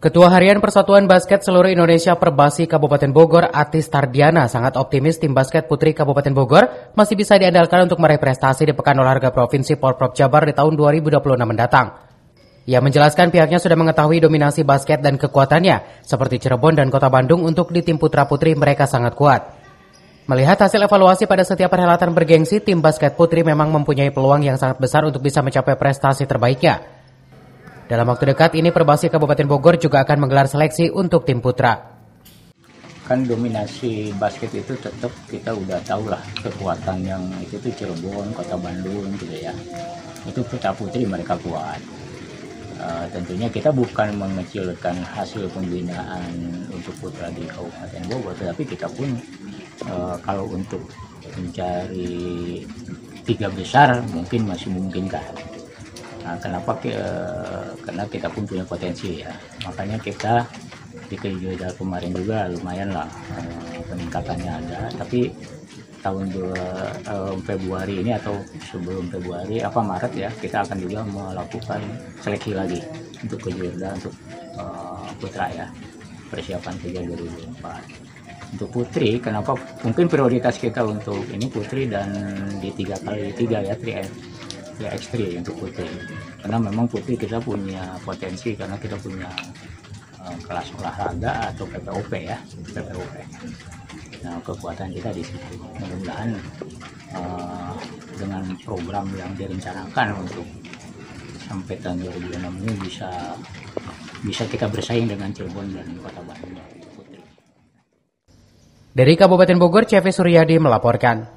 Ketua Harian Persatuan Basket Seluruh Indonesia Perbasi Kabupaten Bogor, Atis Tardiana, sangat optimis tim basket putri Kabupaten Bogor masih bisa diandalkan untuk meraih prestasi di Pekan Olahraga Provinsi Porprov Jabar di tahun 2026 mendatang. Ia menjelaskan pihaknya sudah mengetahui dominasi basket dan kekuatannya, seperti Cirebon dan Kota Bandung untuk di tim putra-putri mereka sangat kuat. Melihat hasil evaluasi pada setiap perhelatan bergengsi, tim basket putri memang mempunyai peluang yang sangat besar untuk bisa mencapai prestasi terbaiknya. Dalam waktu dekat ini Perbasi Kabupaten Bogor juga akan menggelar seleksi untuk tim putra. Kan dominasi basket itu tetap kita udah tahu lah kekuatan yang itu tuh Cirebon, Kota Bandung gitu ya. Itu putra putri mereka kuat. Tentunya kita bukan mengecilkan hasil pembinaan untuk putra di Kabupaten Bogor, tetapi kita pun kalau untuk mencari 3 besar mungkin masih memungkinkan. Nah, kenapa? Karena kita pun punya potensi ya. Makanya kita di kejuaraan kemarin juga lumayan lah peningkatannya ada. Tapi tahun Februari ini atau sebelum Februari Maret ya, kita akan juga melakukan seleksi lagi untuk kejuaraan untuk putra ya, persiapan kejuaraan 2024. Untuk putri, kenapa? Mungkin prioritas kita untuk ini putri dan di 3x3 ya, 3x3 untuk putri. Karena memang putri kita punya potensi karena kita punya kelas olahraga atau PPOP ya, PPOP. Nah, kekuatan kita di situ. Mudah-mudahan dengan program yang direncanakan untuk sampai tahun 2026 ini bisa kita bersaing dengan Cirebon dan Kota Bandung. Dari Kabupaten Bogor, CV Suryadi melaporkan.